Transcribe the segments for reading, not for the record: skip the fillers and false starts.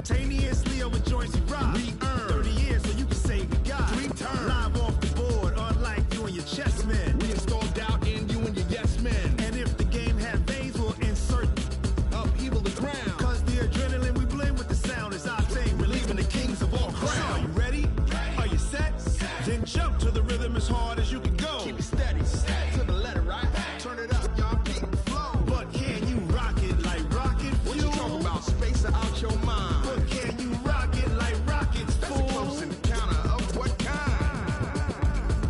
Simultaneously over joints we rock. We earn 30 years so you can say we got 3 turns. Live off the board, unlike you and your chess men. We install doubt in you and your yes men. And if the game had veins, we'll insert upheaval the ground. Cause the adrenaline we blend with the sound is our thing. Relieving the kings of all crowns. Are you ready? Are you set? Then jump to the rhythm as hard as you can go. Keep it steady, to the letter, right? Turn it up, y'all, beat the flow. But can you rock it like rocket fuel? What you talking about? Space out your mind. But can you rock it like rockets, fool? That's a close encounter of what kind?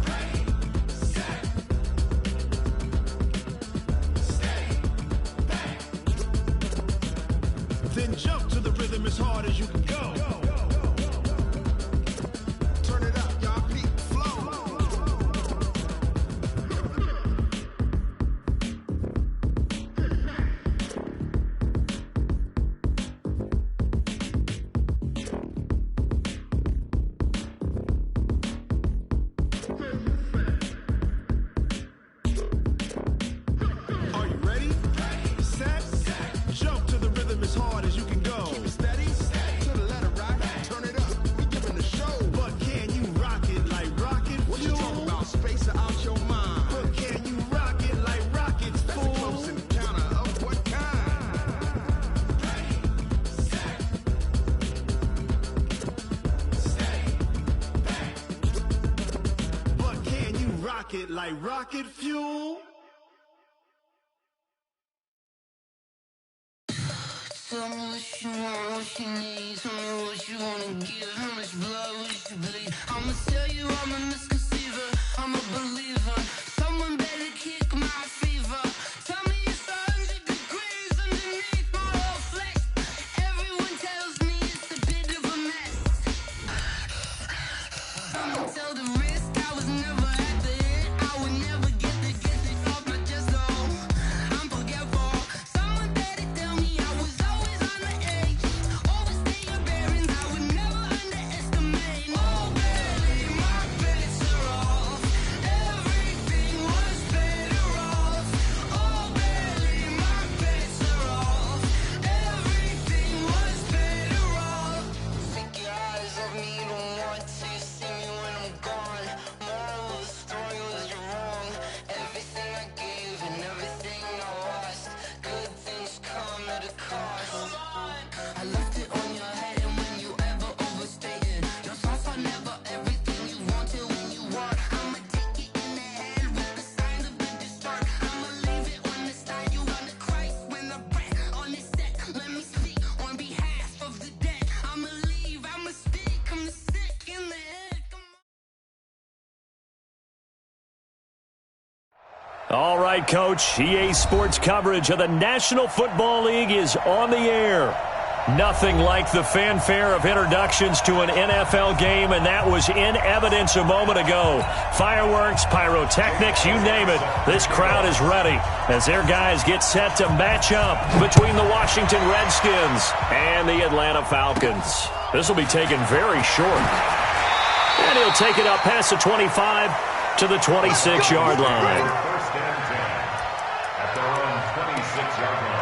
Ready, set, stay back. Then jump to the rhythm as hard as you can go. Turn it up, y'all, beat the flow. Are you ready? Set, jump to the rhythm as hard as you can go. Keep it steady, to the letter, right? Turn it up, we giving the show. But can you rock it like rocket fuel? What you talking about? Space out your mind. But can you rock it like rockets, fool? That's a close encounter of what kind? Ready, set, stay back. But can you rock it like rocket fuel? Tell me what you want, what you need. Tell me what you wanna give. How much blood would you bleed? I'ma tell you I'm a misconceiver. I'm a believer. Someone better kick my fever. Tell me it's 100 degrees underneath my whole flesh. Everyone tells me it's a bit of a mess. I'ma tell the risk I was never at the hit. I would never get it off my chest though. I'm forgetful. Someone better tell me I was always on the edge. Overstay your bearings, I would never underestimate. Oh baby, my bets are off. Everything was better off. Oh baby, my bets are off. Everything was better off. Take your eyes off me, don't want to see me when I'm gone. Moral of the story was you're wrong. Everything I gave and everything I lost. Good things come at a cost. I left it on your head, and when you ever overstay it, your thoughts are never everything you wanted when you want. I'ma take it in the head with the signs of the distort. I'ma leave it on the side. You on the Christ when the breath on the set. Let me speak on behalf of the dead. I'ma leave, I'ma speak. I'm the sick in the head. Come on. All right, Coach. EA Sports coverage of the National Football League is on the air. Nothing like the fanfare of introductions to an NFL game, and that was in evidence a moment ago. Fireworks, pyrotechnics, you name it. This crowd is ready as their guys get set to match up between the Washington Redskins and the Atlanta Falcons. This will be taken very short. And he'll take it up past the 25 to the 26-yard line. First and 10 at their own 26-yard line.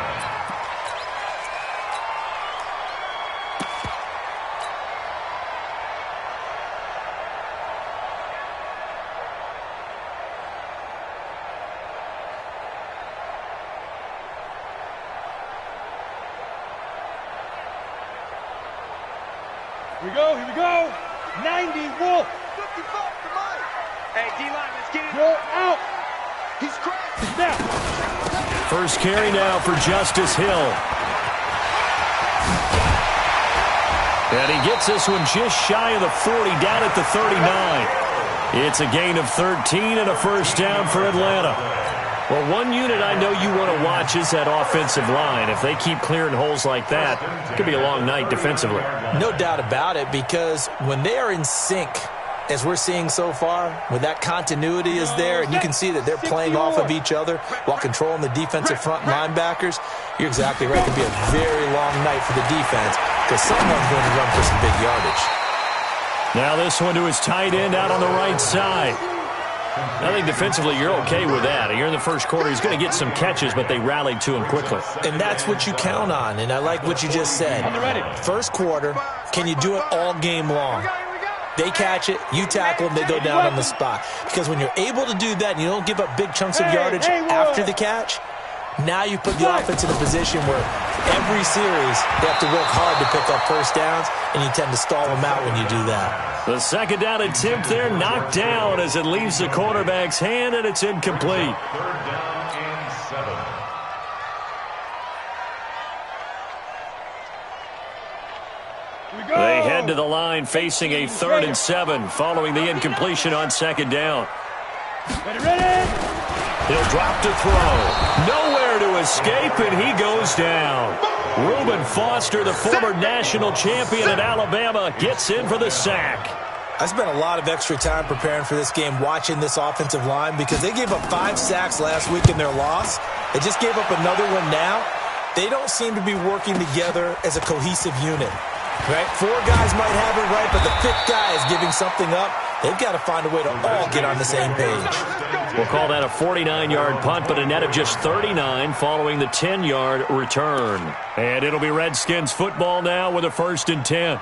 Here we go. 90, Wolf. 55 to Mike. Hey, D-line, let's get it. Roll out. He's cracked. Snap. First carry now for Justice Hill. And he gets this one just shy of the 40, down at the 39. It's a gain of 13 and a first down for Atlanta. Well, one unit I know you want to watch is that offensive line. If they keep clearing holes like that, it could be a long night defensively. No doubt about it, because when they are in sync, as we're seeing so far, when that continuity is there, and you can see that they're playing off of each other while controlling the defensive front linebackers, you're exactly right. It could be a very long night for the defense because someone's going to run for some big yardage. Now this one to his tight end out on the right side. I think defensively you're okay with that. You're in the first quarter. He's going to get some catches, but they rallied to him quickly. And that's what you count on, and I like what you just said. First quarter, can you do it all game long? They catch it, you tackle them, they go down on the spot. Because when you're able to do that and you don't give up big chunks of yardage after the catch, now you put the offense in a position where every series they have to work hard to pick up first downs, and you tend to stall them out when you do that. The second down attempt there knocked down as it leaves the quarterback's hand, and it's incomplete. Third down and 7. They head to the line facing a 3rd and 7 following the incompletion on second down. Ready? He'll drop to throw. Nowhere to escape, and he goes down. Reuben Foster, the former national champion at Alabama, gets in for the sack. I spent a lot of extra time preparing for this game watching this offensive line because they gave up 5 sacks last week in their loss. They just gave up another one now. They don't seem to be working together as a cohesive unit. Right? 4 guys might have it right, but the 5th guy is giving something up. They've got to find a way to all get on the same page. We'll call that a 49-yard punt, but a net of just 39 following the 10-yard return. And it'll be Redskins football now with a 1st and 10.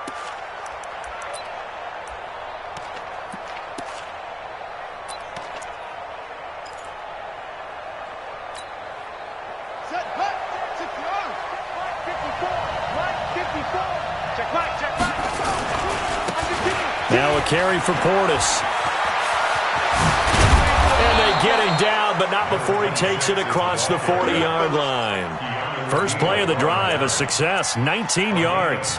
Now a carry for Portis. And they get him down, but not before he takes it across the 40-yard line. First play of the drive, a success, 19 yards.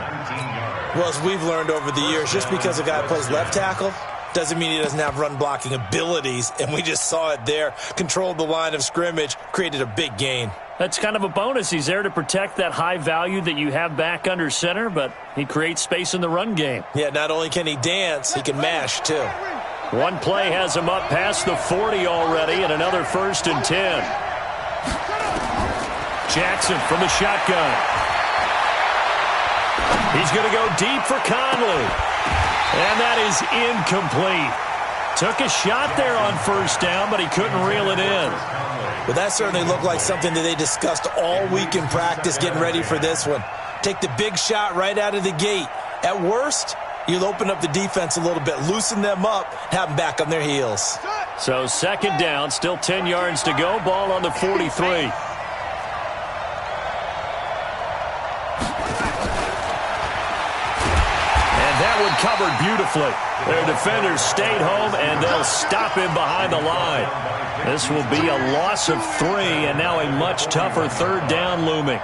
Well, as we've learned over the years, just because a guy plays left tackle doesn't mean he doesn't have run-blocking abilities, and we just saw it there. Controlled the line of scrimmage, created a big gain. That's kind of a bonus. He's there to protect that high value that you have back under center, but he creates space in the run game. Yeah, not only can he dance, he can mash, too. One play has him up past the 40 already, and another 1st and 10. Jackson from the shotgun. He's going to go deep for Conley. And that is incomplete. Took a shot there on 1st down, but he couldn't reel it in. Well, that certainly looked like something that they discussed all week in practice getting ready for this one. Take the big shot right out of the gate. At worst, you'll open up the defense a little bit, loosen them up, have them back on their heels. So 2nd down, still 10 yards to go. Ball on the 43. That one covered beautifully. Their defenders stayed home, and they'll stop him behind the line. This will be a loss of 3, and now a much tougher 3rd down looming.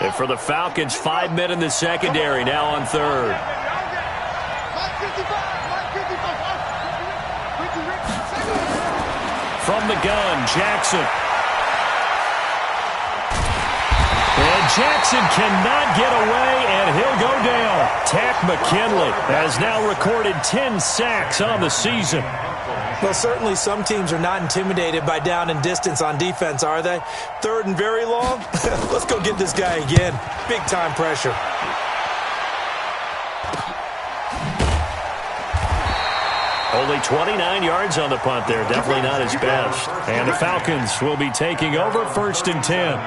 And for the Falcons, 5 men in the secondary, now on 3rd. From the gun, Jackson. And Jackson cannot get away, and he'll go down. Takk McKinley has now recorded 10 sacks on the season. Well, certainly some teams are not intimidated by down and distance on defense, are they? 3rd and very long? Let's go get this guy again. Big-time pressure. Only 29 yards on the punt there. Definitely not his best. And the Falcons will be taking over 1st and 10.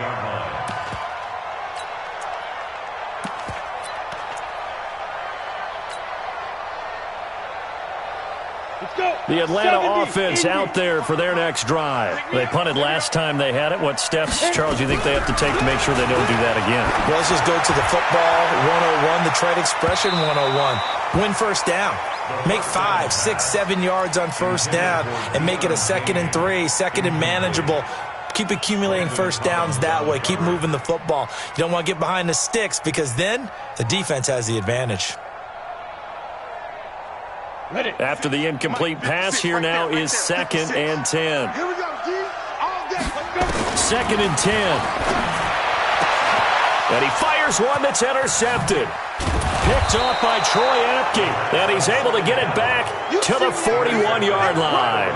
The Atlanta offense out there for their next drive. They punted last time they had it. What steps, Charles, do you think they have to take to make sure they don't do that again? Well, let's just go to the football 101, the trade expression 101. Win 1st down. Make 5, 6, 7 yards on 1st down and make it a 2nd and 3, 2nd and manageable. Keep accumulating 1st downs that way. Keep moving the football. You don't want to get behind the sticks because then the defense has the advantage. After the incomplete pass, here now is 2nd and 10. 2nd and 10. And he fires one that's intercepted. picked off by Troy Apke, and he's able to get it back to the 41-yard line.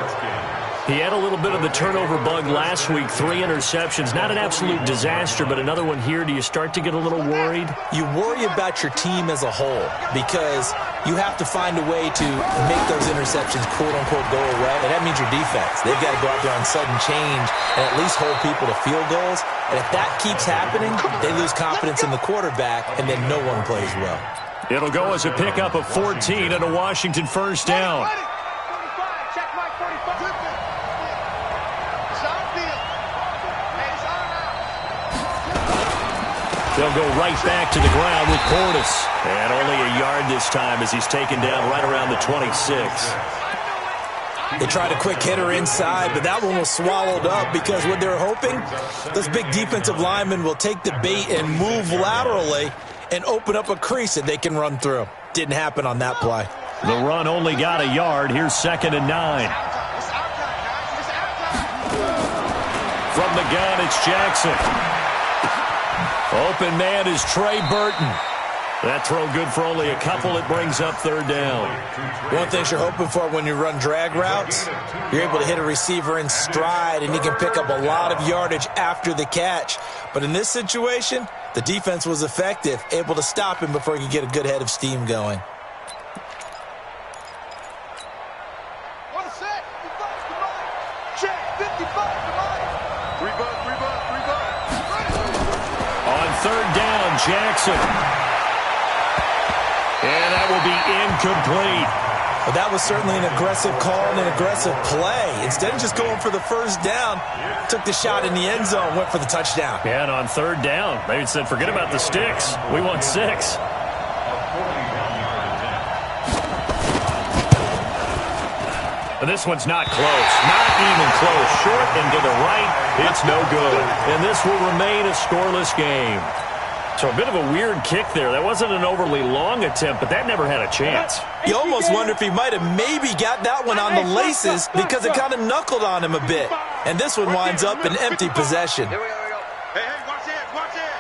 He had a little bit of the turnover bug last week, 3 interceptions. Not an absolute disaster, but another one here. Do you start to get a little worried? You worry about your team as a whole because you have to find a way to make those interceptions, quote-unquote, go away, and that means your defense. They've got to go out there on sudden change and at least hold people to field goals. And if that keeps happening, they lose confidence in the quarterback, and then no one plays well. It'll go as a pickup of 14 and a Washington first down. They'll go right back to the ground with Portis. And only a yard this time as he's taken down right around the 26. They tried a quick hitter inside, but that one was swallowed up because what they're hoping, those big defensive linemen will take the bait and move laterally and open up a crease that they can run through. Didn't happen on that play. The run only got a yard. Here's 2nd and 9. From the gun, it's Jackson. Open man is Trey Burton. That throw good for only a couple. It brings up 3rd down. One thing you're hoping for when you run drag routes, you're able to hit a receiver in stride, and he can pick up a lot of yardage after the catch. But in this situation, the defense was effective, able to stop him before he could get a good head of steam going. Jackson. And that will be incomplete. Well, that was certainly an aggressive call and an aggressive play. Instead of just going for the first down, took the shot in the end zone, went for the touchdown. Yeah, and on 3rd down, they said, forget about the sticks. We want 6. And this one's not close. Not even close. Short and to the right. It's no good. And this will remain a scoreless game. So a bit of a weird kick there. That wasn't an overly long attempt, but that never had a chance. You almost wonder if he might have maybe got that one on the laces because it kind of knuckled on him a bit. And this one winds up an empty possession. Here we go, here we go. Hey, watch it, watch it.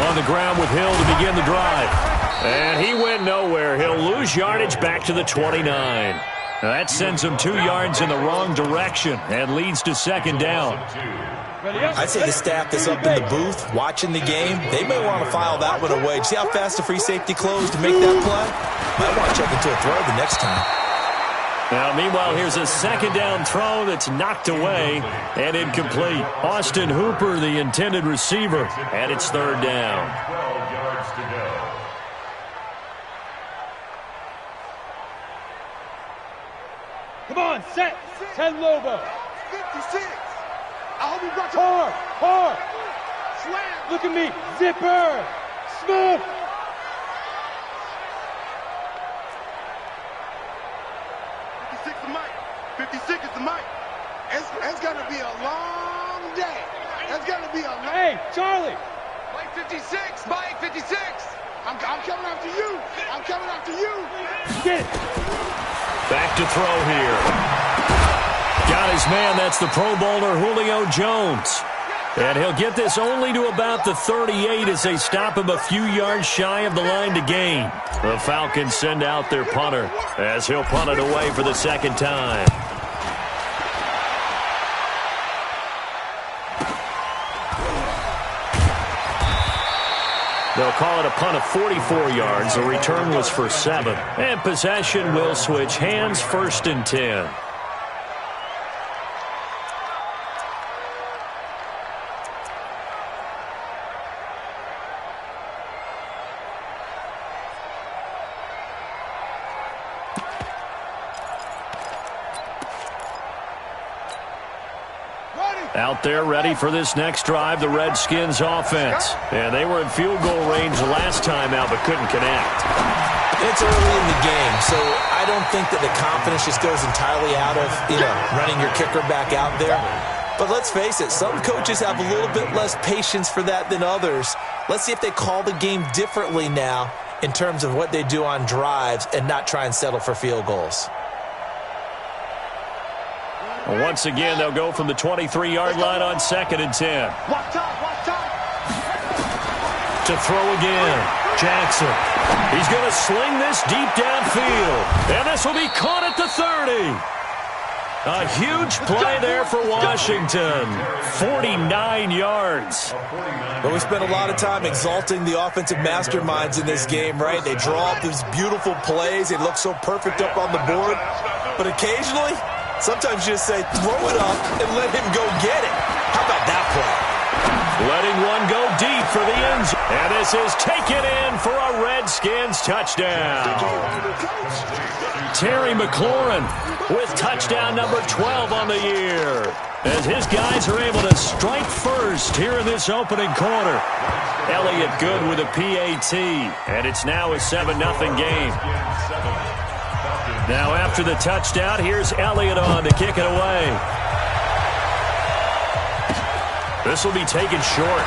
On the ground with Hill to begin the drive. And he went nowhere. He'll lose yardage back to the 29. Now that sends him 2 yards in the wrong direction and leads to 2nd down. I'd say the staff that's up in the booth watching the game, they may want to file that one away. See how fast the free safety closed to make that play? Might want to check into a throw the next time. Now, meanwhile, here's a 2nd down throw that's knocked away and incomplete. Austin Hooper, the intended receiver, and it's 3rd down. 12 yards to go. Come on, set. 10 Lobo. 56. I hope you got hard. Slam. Look at me. Zipper. Smooth. 56 the mic. 56 is the mic. It's going to be a long day. It's going to be a long... Hey, Charlie. Mike 56. Mike 56. I'm coming after you. I'm coming after you. Get it. Back to throw here. Got his man. That's the Pro Bowler Julio Jones. And he'll get this only to about the 38 as they stop him a few yards shy of the line to gain. The Falcons send out their punter as he'll punt it away for the 2nd time. They'll call it a punt of 44 yards. The return was for 7. And possession will switch hands, 1st and 10. Out there ready for this next drive, the Redskins offense. And they were in field goal range last time out, but couldn't connect. It's early in the game, so I don't think that the confidence just goes entirely out of, running your kicker back out there. But let's face it, some coaches have a little bit less patience for that than others. Let's see if they call the game differently now in terms of what they do on drives and not try and settle for field goals. Once again, they'll go from the 23-yard line on 2nd and 10. Watch out, watch out. To throw again. Jackson. He's going to sling this deep downfield. And this will be caught at the 30. A huge play there for Washington. 49 yards. Well, we spent a lot of time exalting the offensive masterminds in this game, right? They draw up these beautiful plays. They look so perfect up on the board. But occasionally, sometimes you just say, throw it up and let him go get it. How about that play? Letting one go deep for the end zone. And this is taken in for a Redskins touchdown. Terry McLaurin with touchdown number 12 on the year. As his guys are able to strike first here in this opening quarter. Elliott good with a PAT. And it's now a 7-0 game. Now after the touchdown, here's Elliott on to kick it away. This will be taken short.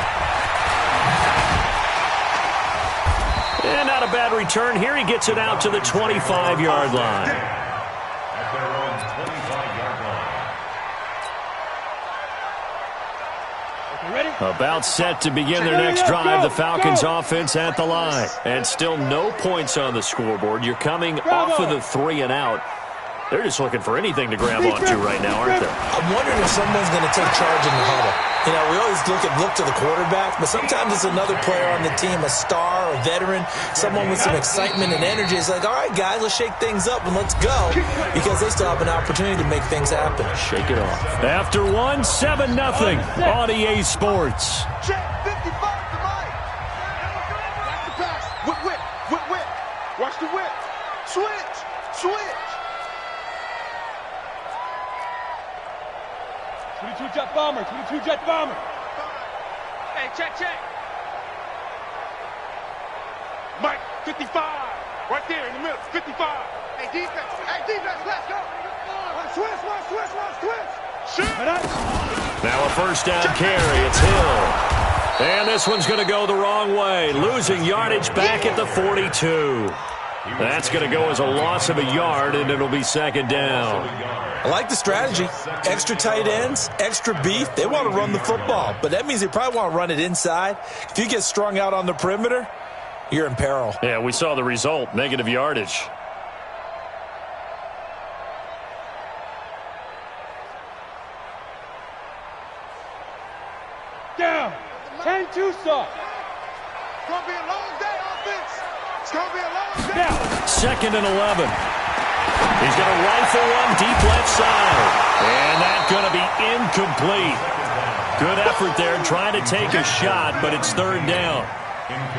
And not a bad return here. He gets it out to the 25-yard line. At their own 25-yard line. About set to begin their next drive. The Falcons offense at the line. And still no points on the scoreboard. You're coming off of the 3 and out. They're just looking for anything to grab onto right now, aren't they? I'm wondering if someone's going to take charge in the huddle. You know, we always look to the quarterback, but sometimes it's another player on the team, a star, a veteran, someone with some excitement and energy. It's like, all right, guys, let's shake things up and let's go, because they still have an opportunity to make things happen. Shake it off. After 7-0 on EA Sports. Check 55 to Mike. Watch the pass. Whip. Watch the whip. Switch. 22-jet bomber. Hey, check. Mike, 55. Right there in the middle. 55. Hey, defense, let's go. Switch. Shoot. Now a first down carry. It's Hill. And this one's going to go the wrong way. Losing yardage back at the 42. That's going to go as a loss of a yard, and it'll be second down. I like the strategy. Extra tight ends, extra beef. They want to run the football, but that means they probably want to run it inside. If you get strung out on the perimeter, you're in peril. Yeah, we saw the result, negative yardage. Down. 10-2 stop. It's going to be a long day, offense. It's going to be a long day. Now, 2nd and 11. He's going to rifle one deep left side. And that's going to be incomplete. Good effort there trying to take a shot, but it's 3rd down.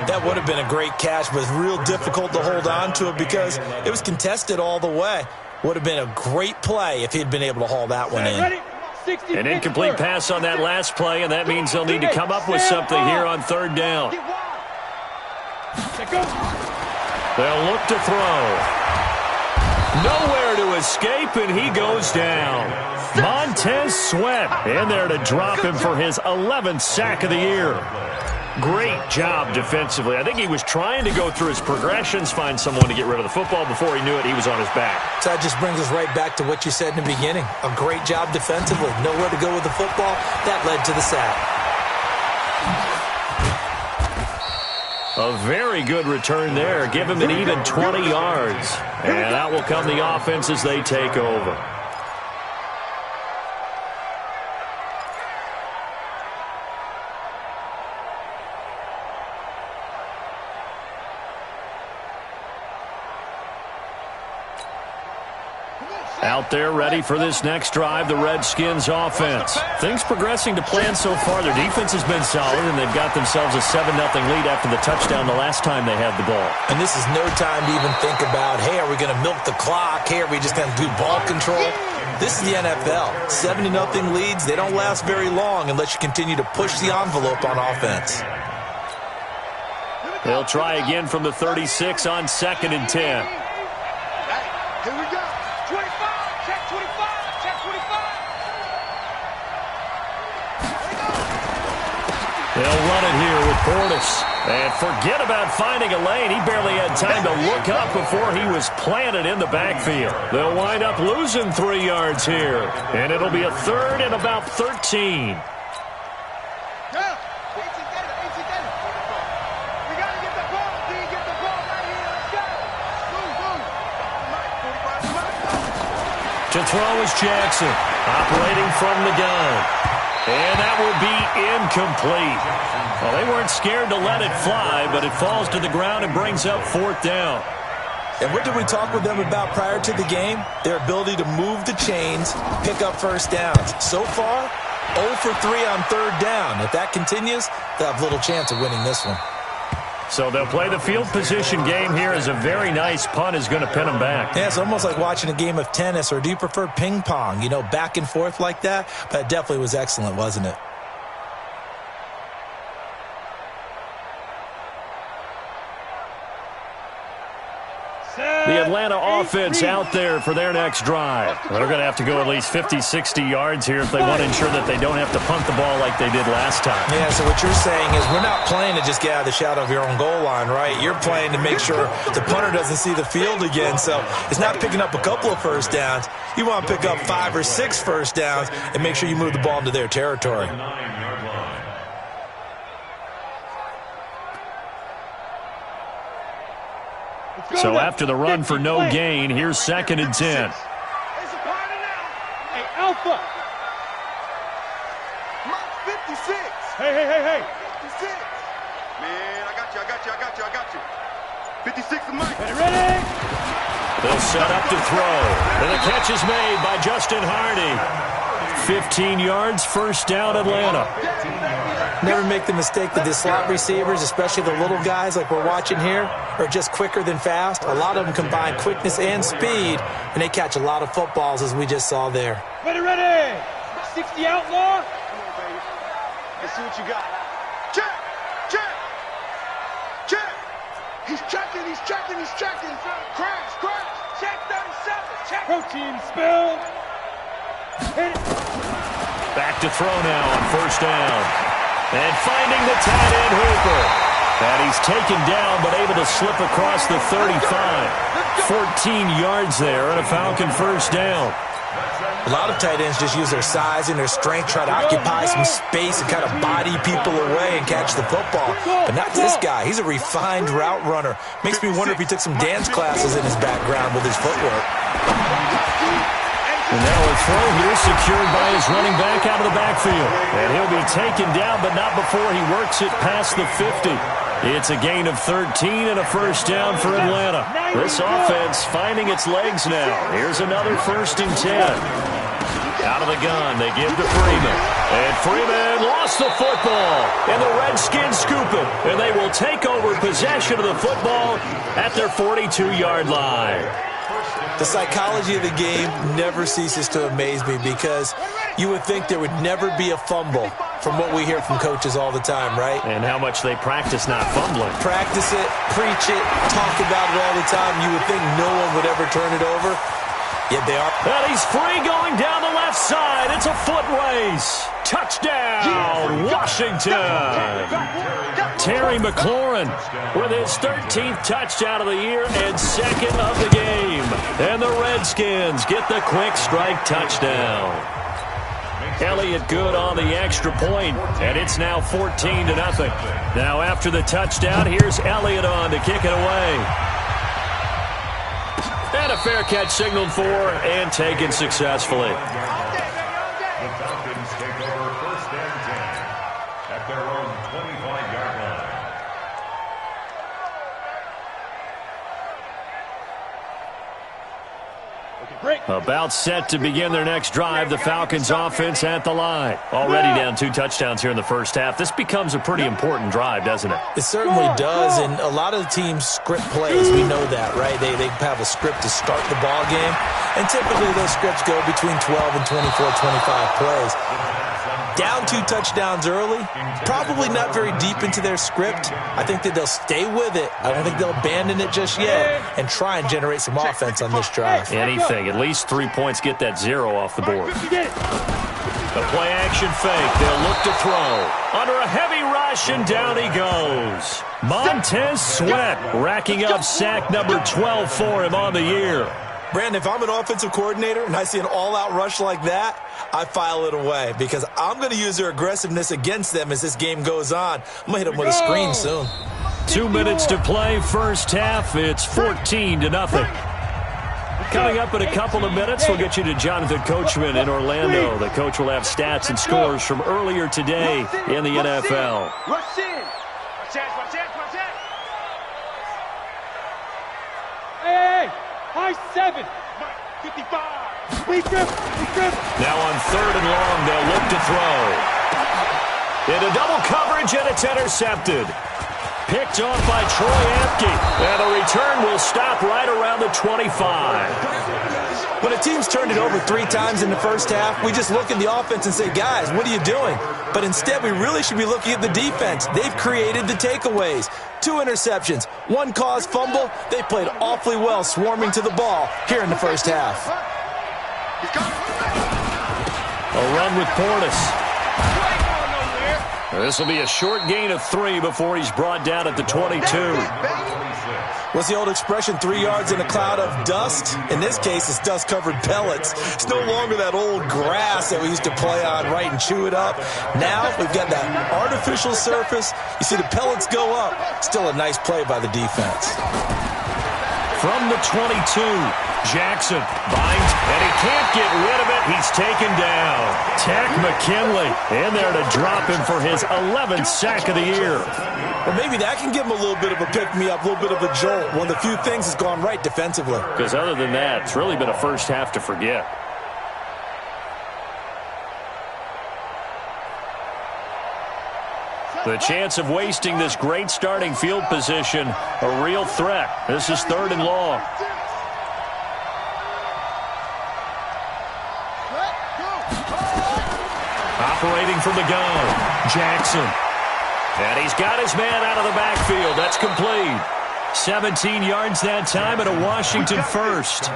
That would have been a great catch, but it's real difficult to hold on to it because it was contested all the way. Would have been a great play if he'd been able to haul that one in. An incomplete pass on that last play, and that means they'll need to come up with something here on 3rd down. They'll look to throw. Nowhere to escape, and he goes down. Montez Sweat in there to drop him for his 11th sack of the year. Great job defensively. I think he was trying to go through his progressions, find someone to get rid of the football. Before he knew it, he was on his back. So that just brings us right back to what you said in the beginning. A great job defensively. Nowhere to go with the football. That led to the sack. A very good return there. Give him an even 20 yards. And that will come the offense as they take over. Out there ready for this next drive, the Redskins offense. Things progressing to plan so far. Their defense has been solid, and they've got themselves a 7-0 lead after the touchdown the last time they had the ball. And this is no time to even think about, hey, are we going to milk the clock? Hey, are we just going to do ball control? This is the NFL. 7-0 leads, they don't last very long unless you continue to push the envelope on offense. They'll try again from the 36 on 2nd and 10. Hey, here we go. 25. Check 25. Check 25. They'll run it here with Portis. And forget about finding a lane. He barely had time to look up before he was planted in the backfield. They'll wind up losing 3 yards here. And it'll be a 3rd and about 13. To throw is Jackson, operating from the gun. And that will be incomplete. Well, they weren't scared to let it fly, but it falls to the ground and brings up 4th down. And what did we talk with them about prior to the game? Their ability to move the chains, pick up first downs. So far, 0 for 3 on 3rd down. If that continues, they'll have little chance of winning this one. So they'll play the field position game here as a very nice punt is going to pin them back. Yeah, it's almost like watching a game of tennis, or do you prefer ping pong? You know, back and forth like that? But it definitely was excellent, wasn't it? The Atlanta offense out there for their next drive. They're going to have to go at least 50, 60 yards here if they want to ensure that they don't have to punt the ball like they did last time. Yeah, so what you're saying is we're not playing to just get out of the shadow of your own goal line, right? You're playing to make sure the punter doesn't see the field again. So it's not picking up a couple of first downs. You want to pick up 5 or 6 first downs and make sure you move the ball into their territory. So after the run for no gain, here's 2nd and 10. Hey, Alpha. 56. Hey. 56. Man, I got you. 56 is Mike. Ready? They'll set up to throw. And the catch is made by Justin Hardy. 15 yards, 1st down, Atlanta. Never make the mistake that the slot receivers, especially the little guys like we're watching here, are just quicker than fast. A lot of them combine quickness and speed, and they catch a lot of footballs, as we just saw there. Ready. 60 outlaw. Come on, baby. Let's see what you got. Check. He's checking. Crash. Check 37. Check. Protein spill. Hit it. Back to throw now on 1st down. And finding the tight end Hooper. And he's taken down but able to slip across the 35. 14 yards there and a Falcon 1st down. A lot of tight ends just use their size and their strength, try to occupy some space and kind of body people away and catch the football. But not this guy. He's a refined route runner. Makes me wonder if he took some dance classes in his background with his footwork. And now a throw here secured by his running back out of the backfield. And he'll be taken down, but not before he works it past the 50. It's a gain of 13 and a 1st down for Atlanta. This offense finding its legs now. Here's another 1st and 10. Out of the gun, they give to Freeman. And Freeman lost the football. And the Redskins scoop it. And they will take over possession of the football at their 42-yard line. The psychology of the game never ceases to amaze me, because you would think there would never be a fumble from what we hear from coaches all the time, right? And how much they practice not fumbling. Practice it, preach it, talk about it all the time. You would think no one would ever turn it over. Yet they are. And he's free going down the left side. It's a foot race. Touchdown, Washington. Terry McLaurin with his 13th touchdown of the year and 2nd of the game. And the Redskins get the quick strike touchdown. Elliott good on the extra point, and it's now 14-0. Now after the touchdown, here's Elliott on to kick it away. And a fair catch signaled for and taken successfully. The Falcons take over 1st and 10 at their own 25-yard line. About set to begin their next drive, the Falcons offense at the line. Already down 2 touchdowns here in the 1st half. This becomes a pretty important drive, doesn't it? It certainly does, and a lot of the teams script plays. We know that, right? They have a script to start the ball game, and typically those scripts go between 12 and 24, 25 plays. Down 2 touchdowns early, probably not very deep into their script. I think that they'll stay with it. I don't think they'll abandon it just yet and try and generate some offense on this drive. Anything, at least 3 points, get that 0 off the board. The play action fake, they'll look to throw. Under a heavy rush, and down he goes. Montez Sweat racking up sack number 12 for him on the year. Brandon, if I'm an offensive coordinator and I see an all-out rush like that, I file it away, because I'm going to use their aggressiveness against them as this game goes on. I'm going to hit them with a screen soon. 2 minutes to play, 1st half. It's 14-0. Coming up in a couple of minutes, we'll get you to Jonathan Coachman in Orlando. The coach will have stats and scores from earlier today in the NFL. Rush in. Watch out, watch out, watch out. Hey, high 7. 55. We grip. Now on 3rd and long, they'll look to throw. Into double coverage, and it's intercepted. Picked off by Troy Apke. And the return will stop right around the 25. When a team's turned it over 3 times in the first half, we just look at the offense and say, guys, what are you doing? But instead, we really should be looking at the defense. They've created the takeaways. 2 interceptions, 1 caused fumble. They played awfully well swarming to the ball here in the first half. A run with Portis. This will be a short gain of 3 before he's brought down at the 22. What's the old expression, 3 yards in a cloud of dust? In this case, it's dust-covered pellets. It's no longer that old grass that we used to play on, right, and chew it up. Now we've got that artificial surface. You see the pellets go up. Still a nice play by the defense. From the 22, Jackson binds, and he can't get rid of it. He's taken down. Tech McKinley in there to drop him for his 11th sack of the year. Well, maybe that can give him a little bit of a pick-me-up, a little bit of a jolt. One of the few things that's gone right defensively. Because other than that, it's really been a first half to forget. The chance of wasting this great starting field position, a real threat. This is 3rd and long. Operating from the gun, Jackson. And he's got his man out of the backfield. That's complete. 17 yards that time and a Washington first.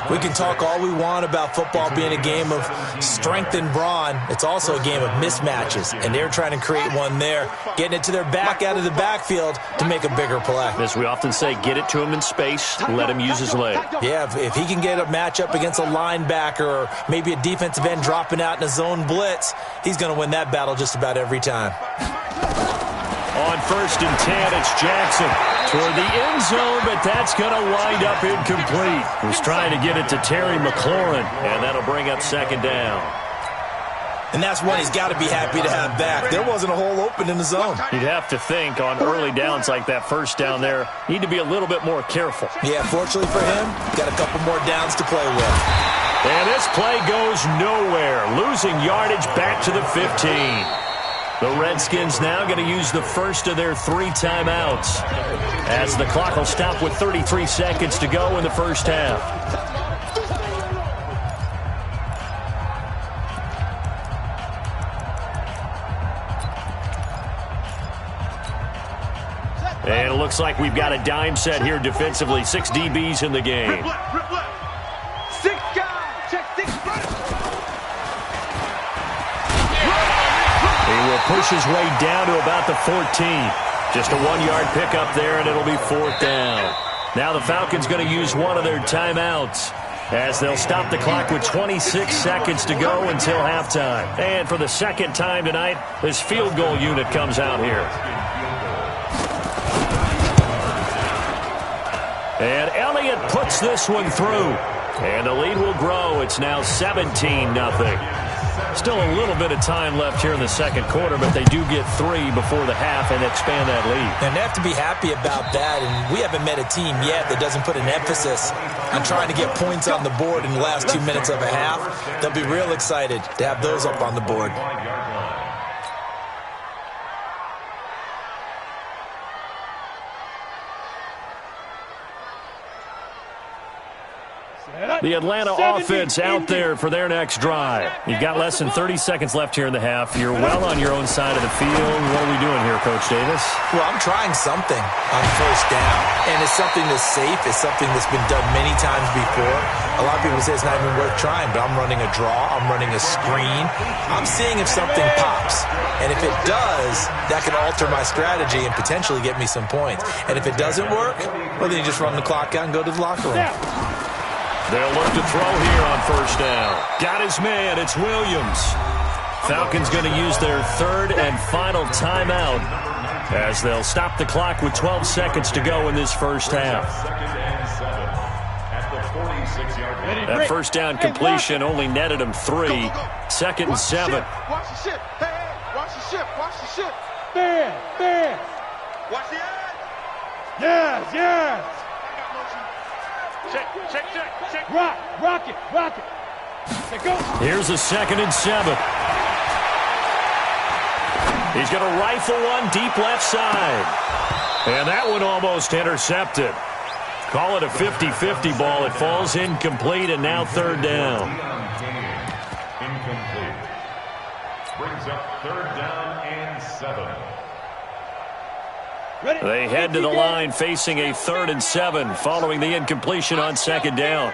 We can talk all we want about football being a game of strength and brawn. It's also a game of mismatches, and they're trying to create one there, getting it to their back out of the backfield to make a bigger play. As we often say, get it to him in space, let him use his leg. Yeah, if he can get a matchup against a linebacker or maybe a defensive end dropping out in a zone blitz, he's going to win that battle just about every time. On 1st and 10, it's Jackson toward the end zone, but that's going to wind up incomplete. He's trying to get it to Terry McLaurin, and that'll bring up 2nd down. And that's one he's got to be happy to have back. There wasn't a hole open in the zone. You'd have to think on early downs like that first down there, need to be a little bit more careful. Yeah, fortunately for him, got a couple more downs to play with. And this play goes nowhere, losing yardage back to the 15. The Redskins now going to use the first of their 3 timeouts as the clock will stop with 33 seconds to go in the first half. And it looks like we've got a dime set here defensively. 6 DBs in the game. 6 guys. Check 6 front. He will push his way down to about the 14. Just a 1-yard pickup there, and it'll be 4th down. Now the Falcons going to use one of their timeouts as they'll stop the clock with 26 seconds to go until halftime. And for the 2nd time tonight, this field goal unit comes out here. And Elliott puts this one through. And the lead will grow. It's now 17-0. Still a little bit of time left here in the 2nd quarter, but they do get 3 before the half and expand that lead. And they have to be happy about that, and we haven't met a team yet that doesn't put an emphasis on trying to get points on the board in the last 2 minutes of a half. They'll be real excited to have those up on the board. The Atlanta offense out there for their next drive. You've got less than 30 seconds left here in the half. You're well on your own side of the field. What are we doing here, Coach Davis? Well, I'm trying something on 1st down, and it's something that's safe. It's something that's been done many times before. A lot of people say it's not even worth trying, but I'm running a draw. I'm running a screen. I'm seeing if something pops, and if it does, that can alter my strategy and potentially get me some points. And if it doesn't work, well, then you just run the clock out and go to the locker room. They'll look to throw here on 1st down. Got his man. It's Williams. Falcons going to use their 3rd and final timeout as they'll stop the clock with 12 seconds to go in this first half. At the 26-yard line. That first down completion only netted him 3. Second and 7. Watch the ship. Hey, watch the ship. Watch the ship. Man. Watch the eye. Yes. Check. Rock it. There goes. Here's a second and 7. He's going to rifle one deep left side. And that one almost intercepted. Call it a 50-50 ball. It falls incomplete, and now third down. Incomplete. Brings up third down and 7. Ready. They head to the line facing a 3rd and 7 following the incompletion on second down.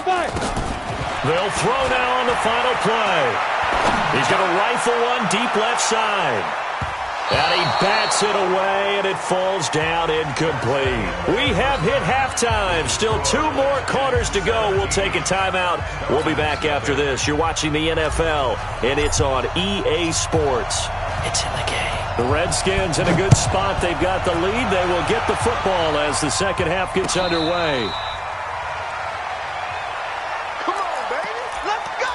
Fire. They'll throw now on the final play. He's going to rifle one deep left side. And he bats it away, and it falls down incomplete. We have hit halftime. Still 2 more quarters to go. We'll take a timeout. We'll be back after this. You're watching the NFL, and it's on EA Sports. It's in the game. The Redskins in a good spot. They've got the lead. They will get the football as the second half gets underway. Come on, baby. Let's go.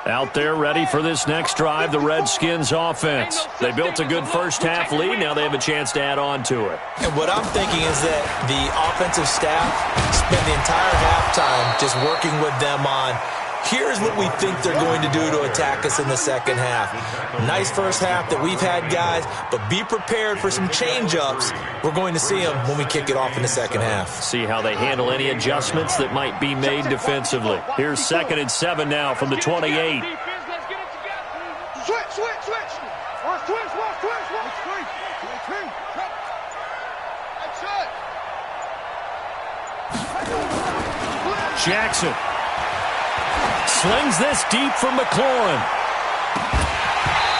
Out there ready for this next drive, the Redskins offense. They built a good first half lead. Now they have a chance to add on to it. And what I'm thinking is that the offensive staff spent the entire halftime just working with them on, here's what we think they're going to do to attack us in the second half. Nice first half that we've had, guys, but be prepared for some change-ups. We're going to see them when we kick it off in the second half. See how they handle any adjustments that might be made defensively. Here's 2nd and 7 now from the 28. Switch. Watch twitch. Jackson slings this deep from McLaurin.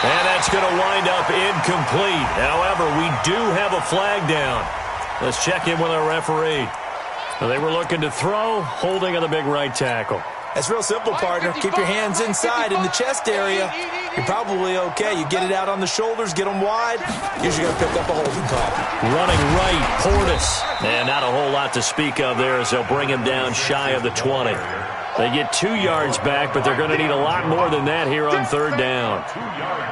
And that's going to wind up incomplete. However, we do have a flag down. Let's check in with our referee. They were looking to throw, holding on the big right tackle. That's real simple, partner. Keep your hands inside in the chest area. You're probably okay. You get it out on the shoulders, get them wide. Usually going to pick up a holding call. Running right, Portis. And not a whole lot to speak of there as they'll bring him down shy of the 20. They get 2 yards back, but they're going to need a lot more than that here on third down.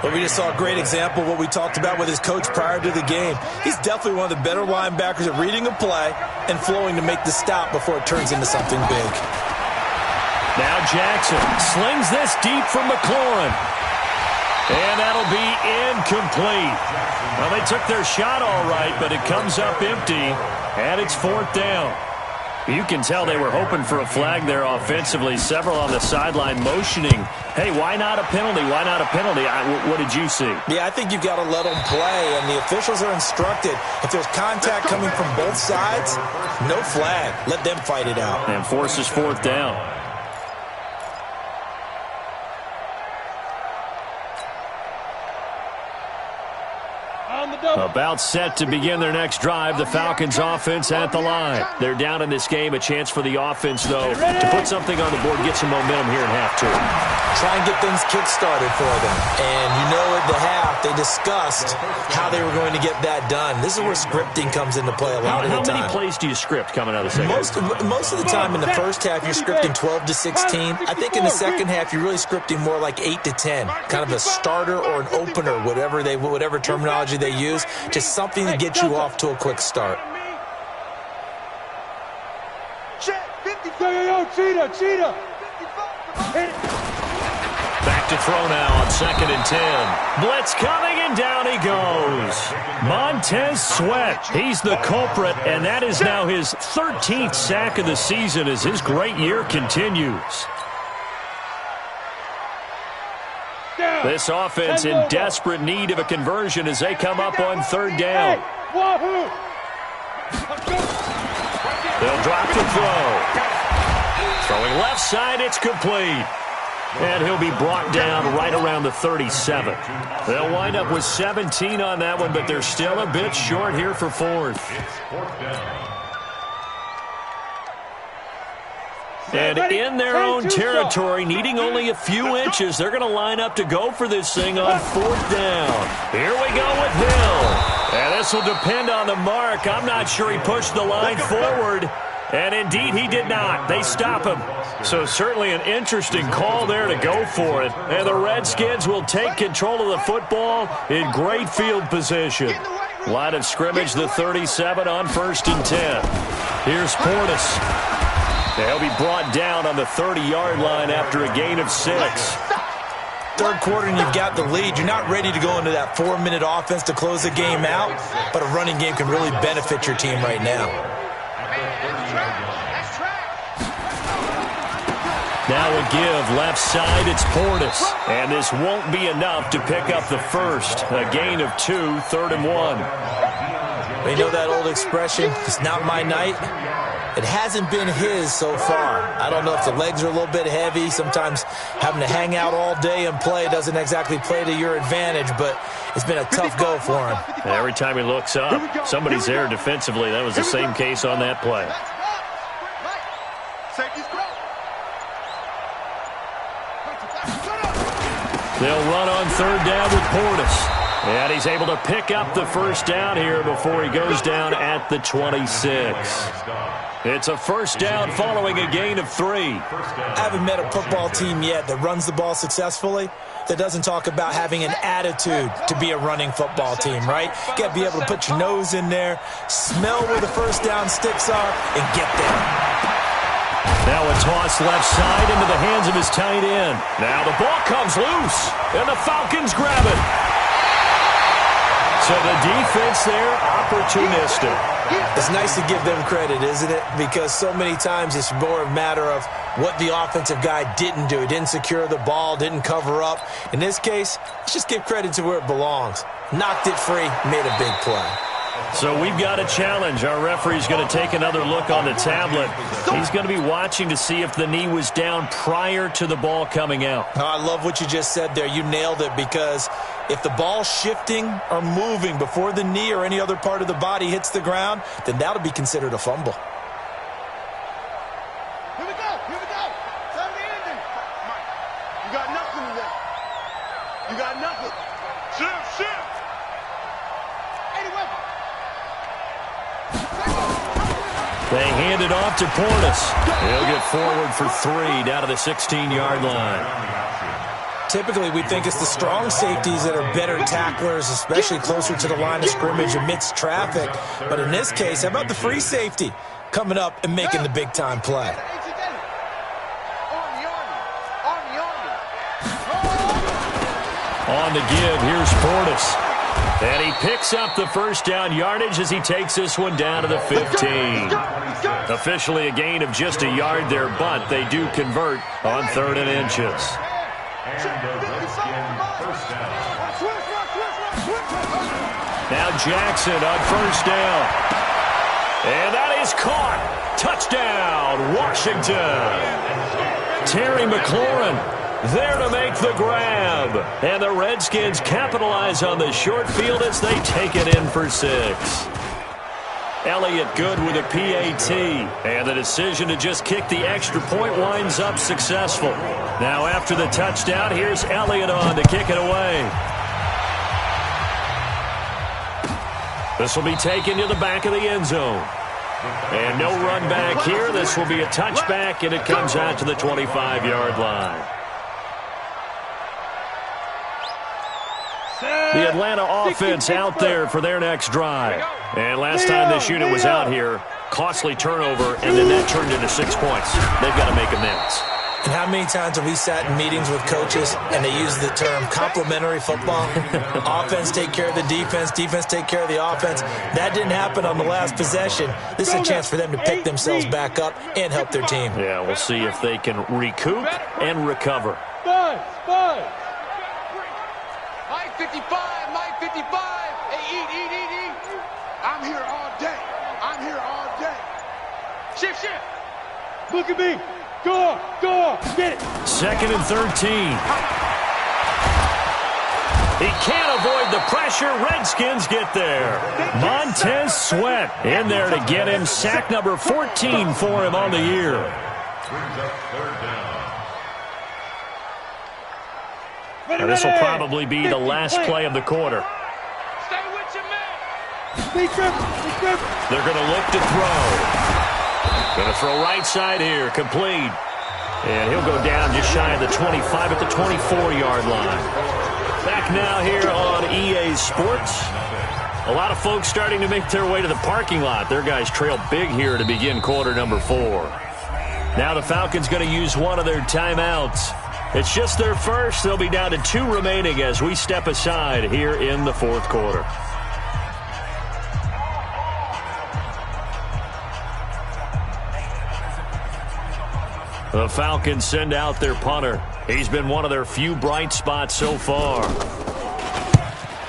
But we just saw a great example of what we talked about with his coach prior to the game. He's definitely one of the better linebackers at reading a play and flowing to make the stop before it turns into something big. Now Jackson slings this deep from McLaurin. And that'll be incomplete. Well, they took their shot all right, but it comes up empty, and it's 4th down. You can tell they were hoping for a flag there offensively. Several on the sideline motioning, hey, why not a penalty? Why not a penalty? What did you see? Yeah, I think you've got to let them play, and the officials are instructed. If there's contact coming from both sides, no flag. Let them fight it out. And forces 4th down. About set to begin their next drive. The Falcons offense at the line. They're down in this game. A chance for the offense, though, to put something on the board, get some momentum here in half 2. Try and get things kick-started for them. And you know at the half, they discussed how they were going to get that done. This is where scripting comes into play a lot of the time. How many plays do you script coming out of the second half? Most of the time in the first half, you're scripting 12 to 16. I think in the second half, you're really scripting more like 8 to 10. Kind of a starter or an opener, whatever terminology they use. Just something to get you off to a quick start. Cheetah. Back to throw now on 2nd and 10. Blitz coming, and down he goes. Montez Sweat, he's the culprit, and that is now his 13th sack of the season as his great year continues. This offense in desperate need of a conversion as they come up on 3rd down. They'll drop the throw. Throwing left side, it's complete. And he'll be brought down right around the 37. They'll wind up with 17 on that one, but they're still a bit short here for 4th. It's 4th down. And in their own territory, needing only a few inches, they're going to line up to go for this thing on 4th down. Here we go with Hill. And this will depend on the mark. I'm not sure he pushed the line forward. And indeed, he did not. They stop him. So certainly an interesting call there to go for it. And the Redskins will take control of the football in great field position. Line of scrimmage, the 37 on 1st and 10. Here's Portis. He'll be brought down on the 30-yard line after a gain of 6. Third quarter and you've got the lead. You're not ready to go into that 4-minute offense to close the game out, but a running game can really benefit your team right now. Now a give, left side, it's Portis. And this won't be enough to pick up the first. A gain of 2, 3rd and 1. You know that old expression, it's not my night? It hasn't been his so far. I don't know if the legs are a little bit heavy. Sometimes having to hang out all day and play doesn't exactly play to your advantage, but it's been a tough go for him. Every time he looks up, somebody's there defensively. That was the same case on that play. They'll run on 3rd down with Portis. And he's able to pick up the first down here before he goes down at the 26. It's a first down following a gain of 3. I haven't met a football team yet that runs the ball successfully that doesn't talk about having an attitude to be a running football team, right? You got to be able to put your nose in there, smell where the first down sticks are, and get there. Now a toss left side into the hands of his tight end. Now the ball comes loose, and the Falcons grab it. So the defense there, opportunistic. It's nice to give them credit, isn't it? Because so many times it's more a matter of what the offensive guy didn't do. He didn't secure the ball, didn't cover up. In this case, let's just give credit to where it belongs. Knocked it free, made a big play. So we've got a challenge. Our referee's going to take another look on the tablet. He's going to be watching to see if the knee was down prior to the ball coming out. Oh, I love what you just said there. You nailed it, because if the ball's shifting or moving before the knee or any other part of the body hits the ground, then that'll be considered a fumble. Here we go. Time to end it. You got nothing today. You got nothing. Shift. 81. They hand it off to Portis. He'll get forward for 3 down to the 16-yard line. Typically, we think it's the strong safeties that are better tacklers, especially closer to the line of scrimmage amidst traffic. But in this case, how about the free safety coming up and making the big-time play? On the give, here's Portis. And he picks up the first down yardage as he takes this one down to the 15. Officially a gain of just a yard there, but they do convert on 3rd and inches. Now Jackson on first down. And that is caught. Touchdown, Washington. Terry McLaurin there to make the grab. And the Redskins capitalize on the short field as they take it in for 6. Elliott good with a PAT. And the decision to just kick the extra point winds up successful. Now after the touchdown, here's Elliott on to kick it away. This will be taken to the back of the end zone. And no run back here. This will be a touchback, and it comes out to the 25-yard line. The Atlanta offense out there for their next drive. And last time this unit was out here, costly turnover, and then that turned into 6 points. They've got to make amends. And how many times have we sat in meetings with coaches and they use the term complementary football? Offense take care of the defense, defense take care of the offense. That didn't happen on the last possession. This is a chance for them to pick themselves back up and help their team. Yeah, we'll see if they can recoup and recover. Five. Mike 55. Hey, eat. I'm here all day. Shift. Look at me. Go on. Get it. 2nd and 13. He can't avoid the pressure. Redskins get there. Montez Sweat in there to get him. Sack number 14 for him on the year. brings up third down. Now, this will probably be the last play of the quarter. Stay with your man. They're going to look to throw. Going to throw right side here, complete. And he'll go down just shy of the 25 at the 24-yard line. Back now here on EA Sports. A lot of folks starting to make their way to the parking lot. Their guys trail big here to begin quarter number 4. Now the Falcons going to use one of their timeouts. It's just their first. They'll be down to 2 remaining as we step aside here in the fourth quarter. The Falcons send out their punter. He's been one of their few bright spots so far.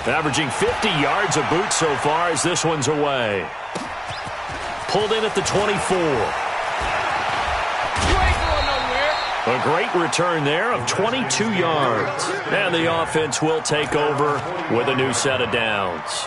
Averaging 50 yards a boot so far as this one's away. Pulled in at the 24. A great return there of 22 yards. And the offense will take over with a new set of downs.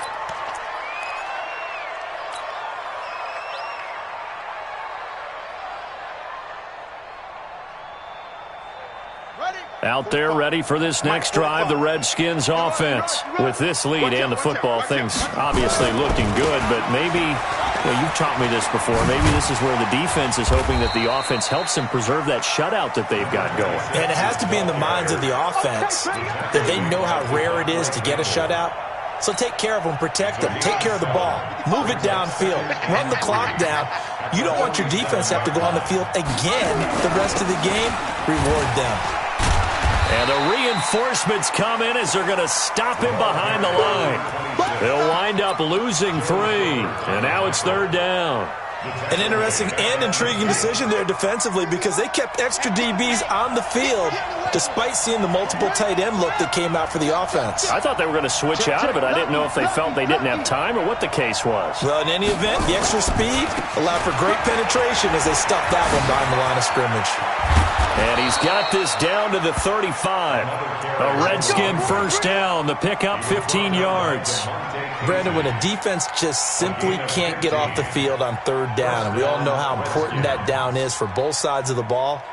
Out there ready for this next drive, the Redskins offense. With this lead and the football, things obviously looking good, but maybe, you've taught me this before, maybe this is where the defense is hoping that the offense helps them preserve that shutout that they've got going. And it has to be in the minds of the offense that they know how rare it is to get a shutout. So take care of them, protect them, take care of the ball, move it downfield, run the clock down. You don't want your defense to have to go on the field again the rest of the game. Reward them. And the reinforcements come in as they're going to stop him behind the line. They'll wind up losing 3. And now it's third down. An interesting and intriguing decision there defensively because they kept extra DBs on the field despite seeing the multiple tight end look that came out for the offense. I thought they were going to switch out of it. I didn't know if they felt they didn't have time or what the case was. Well, in any event, the extra speed allowed for great penetration as they stuffed that one behind the line of scrimmage. And he's got this down to the 35. A Redskin first down. The pickup 15 yards. Brandon, when a defense just simply can't get off the field on third down, and we all know how important that down is for both sides of the ball,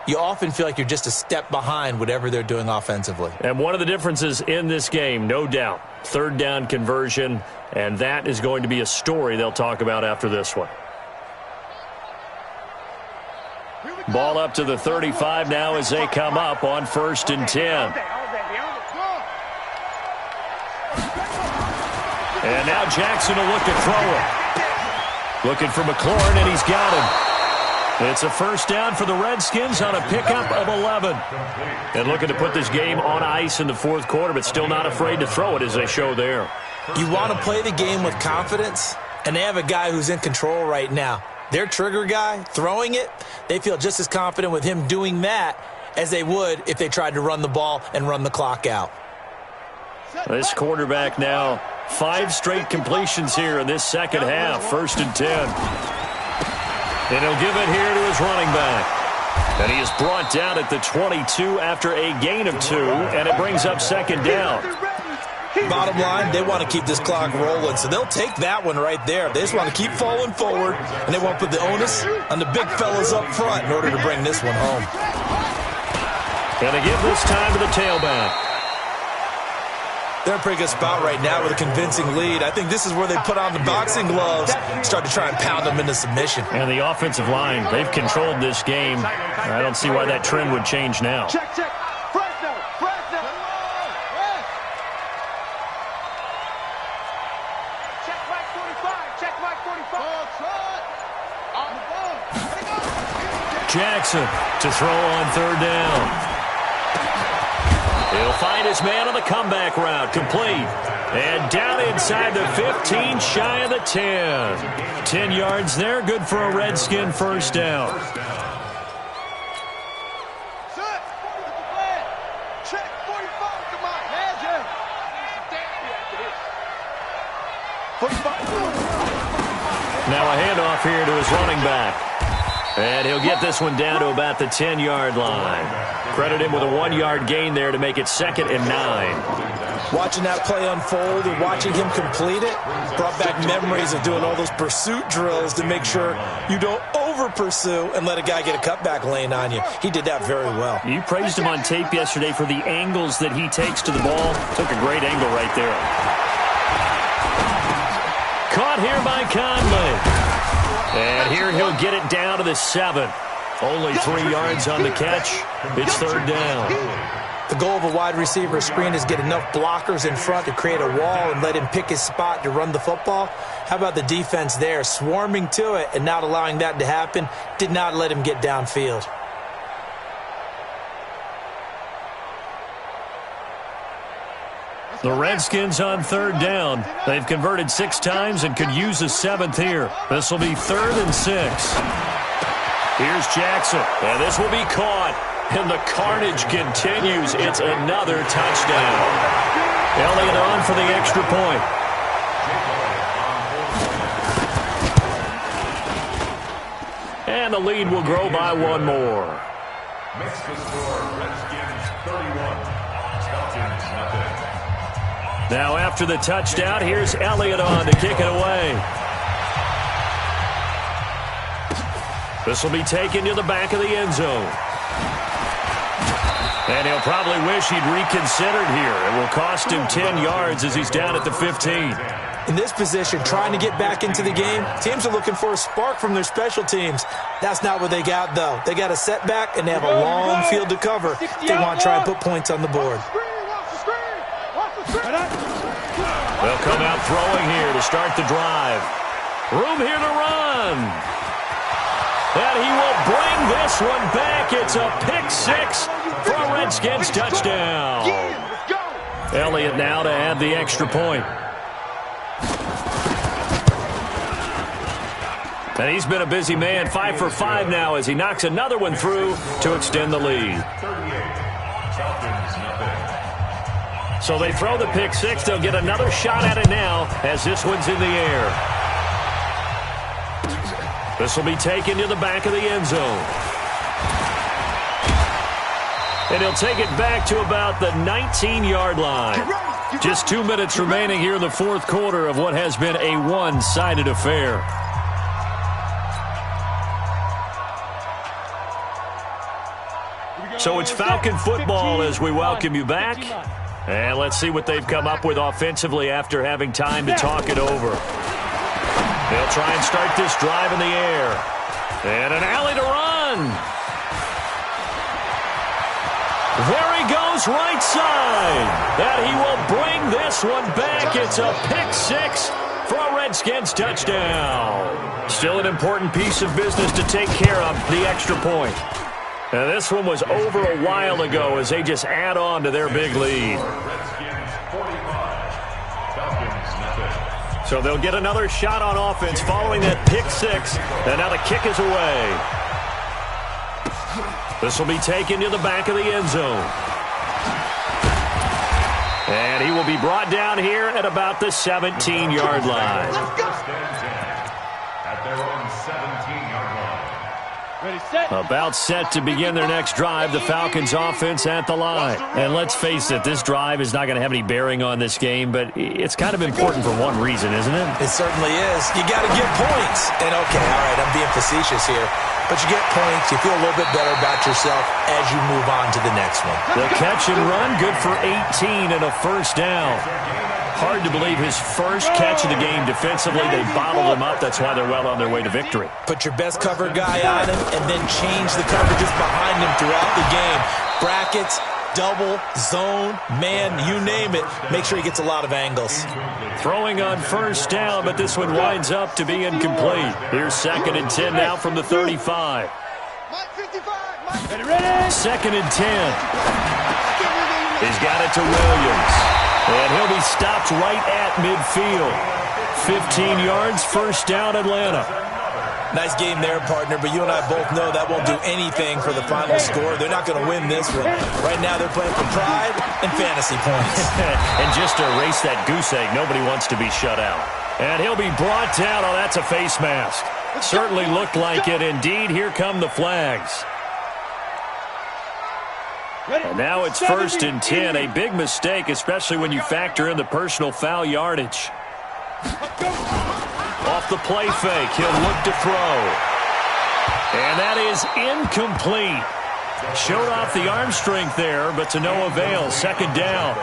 you often feel like you're just a step behind whatever they're doing offensively. And one of the differences in this game, no doubt, third down conversion, and that is going to be a story they'll talk about after this one. Ball up to the 35 now as they come up on 1st and 10. And now Jackson will look to throw it. Looking for McLaurin, and he's got him. It's a first down for the Redskins on a pickup of 11. And looking to put this game on ice in the fourth quarter, but still not afraid to throw it as they show there. You want to play the game with confidence, and they have a guy who's in control right now. Their trigger guy, throwing it, they feel just as confident with him doing that as they would if they tried to run the ball and run the clock out. This quarterback now, 5 straight completions here in this second half, 1st and 10. And he'll give it here to his running back. And he is brought down at the 22 after a gain of 2, and it brings up second down. Bottom line, they want to keep this clock rolling, so they'll take that one right there. They just want to keep falling forward, and they want to put the onus on the big fellas up front in order to bring this one home. Going to give this time to the tailback. They're in a pretty good spot right now with a convincing lead. I think this is where they put on the boxing gloves, start to try and pound them into submission. And the offensive line, they've controlled this game. I don't see why that trend would change now. Check. Fresno. Check Mike 45. Check Mike 45. Jackson to throw on third down. He'll find his man on the comeback route, complete. And down inside the 15, shy of the 10. 10 yards there, good for a Redskin first down. Check 45. Come on. Now a handoff here to his running back. And he'll get this one down to about the 10-yard line. Credit him with a 1-yard gain there to make it 2nd and 9. Watching that play unfold and watching him complete it brought back memories of doing all those pursuit drills to make sure you don't over-pursue and let a guy get a cutback lane on you. He did that very well. You praised him on tape yesterday for the angles that he takes to the ball. Took a great angle right there. Caught here by Conley. And here he'll get it down to the 7. Only 3 yards on the catch. It's 3rd down. The goal of a wide receiver screen is get enough blockers in front to create a wall and let him pick his spot to run the football. How about the defense there, swarming to it and not allowing that to happen? Did not let him get downfield. The Redskins on 3rd down. They've converted 6 times and could use a 7th here. This will be 3rd and 6. Here's Jackson, and this will be caught. And the carnage continues. It's another touchdown. Elliott on for the extra point. And the lead will grow by 1 more. Makes the score Redskins 31. Falcons nothing. Now after the touchdown, here's Elliott on to kick it away. This will be taken to the back of the end zone. And he'll probably wish he'd reconsidered here. It will cost him 10 yards as he's down at the 15. In this position, trying to get back into the game, teams are looking for a spark from their special teams. That's not what they got, though. They got a setback, and they have a long field to cover if they want to try and put points on the board. They'll come out throwing here to start the drive. Room here to run. And he will bring this one back. It's a pick 6 for a Redskins touchdown. Elliott now to add the extra point. And he's been a busy man, 5 for 5 now as he knocks another one through to extend the lead. So they throw the pick 6. They'll get another shot at it now as this one's in the air. This will be taken to the back of the end zone. And he'll take it back to about the 19-yard line. Just 2 minutes remaining here in the 4th quarter of what has been a one-sided affair. So it's Falcon football as we welcome you back. And let's see what they've come up with offensively after having time to talk it over. They'll try and start this drive in the air. And an alley to run. There he goes, right side. And he will bring this one back. It's a pick 6 for a Redskins touchdown. Still an important piece of business to take care of, the extra point. Now, this one was over a while ago as they just add on to their big lead. So they'll get another shot on offense following that pick 6. And now the kick is away. This will be taken to the back of the end zone. And he will be brought down here at about the 17-yard line. At their own 17-yard line. About set to begin their next drive, the Falcons offense at the line. And let's face it, this drive is not going to have any bearing on this game, but it's kind of important for one reason, isn't it? It certainly is. You got to get points. And okay, all right, I'm being facetious here. But you get points, you feel a little bit better about yourself as you move on to the next one. The catch and run, good for 18 and a first down. Hard to believe his first catch of the game defensively. They bottled him up. That's why they're well on their way to victory. Put your best cover guy on him and then change the coverages behind him throughout the game. Brackets, double, zone, man, you name it. Make sure he gets a lot of angles. Throwing on first down, but this one winds up to be incomplete. Here's 2nd and 10 now from the 35. 2nd and 10. He's got it to Williams. And he'll be stopped right at midfield. 15 yards, first down, Atlanta. Nice game there, partner, but you and I both know that won't do anything for the final score. They're not going to win this one. Right now they're playing for pride and fantasy points. And just to erase that goose egg, nobody wants to be shut out. And he'll be brought down. Oh, that's a face mask. Certainly looked like it. Indeed, here come the flags. And now it's 1st and 10. A big mistake, especially when you factor in the personal foul yardage. Off the play fake, he'll look to throw. And that is incomplete. Showed off the arm strength there, but to no avail. 2nd down.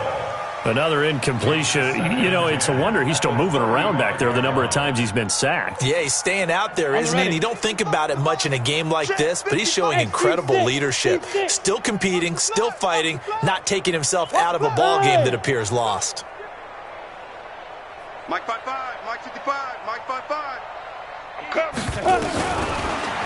Another incompletion. You know, it's a wonder he's still moving around back there the number of times he's been sacked. Yeah, he's staying out there, isn't he? And you don't think about it much in a game like this, but he's showing incredible leadership. Still competing, still fighting, not taking himself out of a ball game that appears lost. Mike 5-5, Mike 55, Mike 5-5. I'm coming.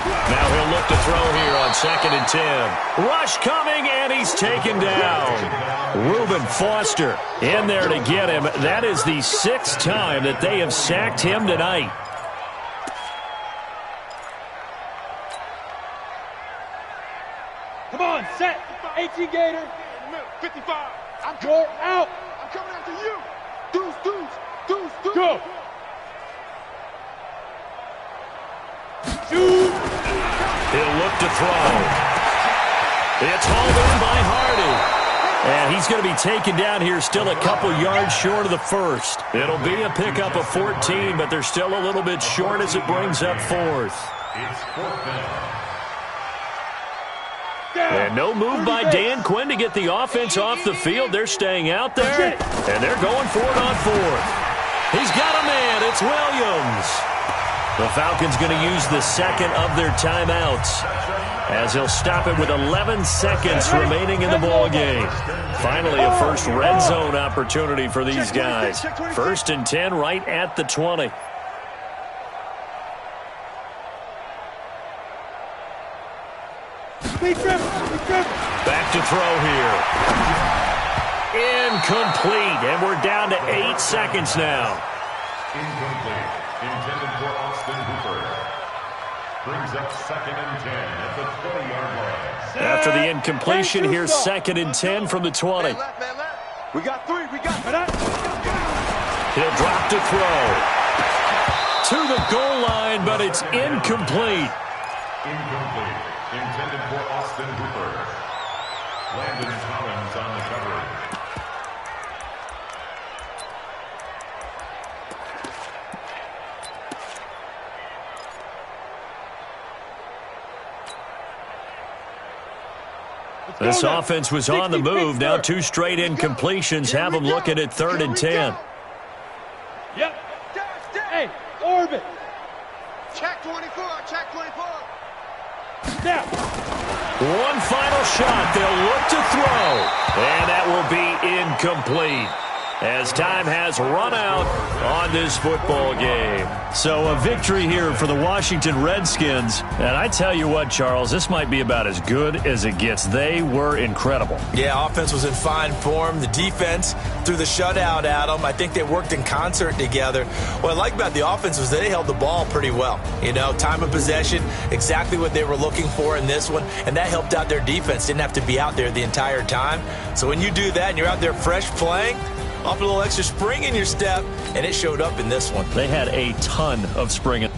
Now he'll look to throw here on 2nd and 10. Rush coming, and he's taken down. Reuben Foster in there to get him. That is the 6th time that they have sacked him tonight. Come on, set. 18 Gator. 55. You're out. I'm coming after you. Deuce. Go. Shoot. He'll look to throw. It's hauled in by Hardy. And he's going to be taken down here, still a couple yards short of the first. It'll be a pickup of 14, but they're still a little bit short as it brings up 4th. It's 4th down. And no move by Dan Quinn to get the offense off the field. They're staying out there, and they're going for it on 4th. He's got a man. It's Williams. The Falcons going to use the 2nd of their timeouts, as he'll stop it with 11 seconds remaining in the ball game. Finally, a first red zone opportunity for these guys. 1st and 10 right at the 20. Back to throw here. Incomplete, and we're down to 8 seconds now. Incomplete. Intended for Austin Hooper. Brings up 2nd and 10 at the 20-yard line. After the incompletion, here's 2nd and 10 from the 20. We got 3. We got 3. He'll drop to throw. To the goal line, but it's incomplete. Incomplete. Intended for Austin Hooper. Landon Collins on the cover. This offense was on the move. Now 2 straight incompletions have them looking at 3rd and 10. Yep. Hey, orbit. Check 24. Check 24. Now. One final shot. They'll look to throw. And that will be incomplete, as time has run out on this football game. So a victory here for the Washington Redskins. And I tell you what, Charles, this might be about as good as it gets. They were incredible. Yeah, offense was in fine form. The defense threw the shutout at them. I think they worked in concert together. What I like about the offense was they held the ball pretty well. You know, time of possession, exactly what they were looking for in this one. And that helped out their defense. Didn't have to be out there the entire time. So when you do that and you're out there fresh playing, off a little extra spring in your step, and it showed up in this one. They had a ton of spring.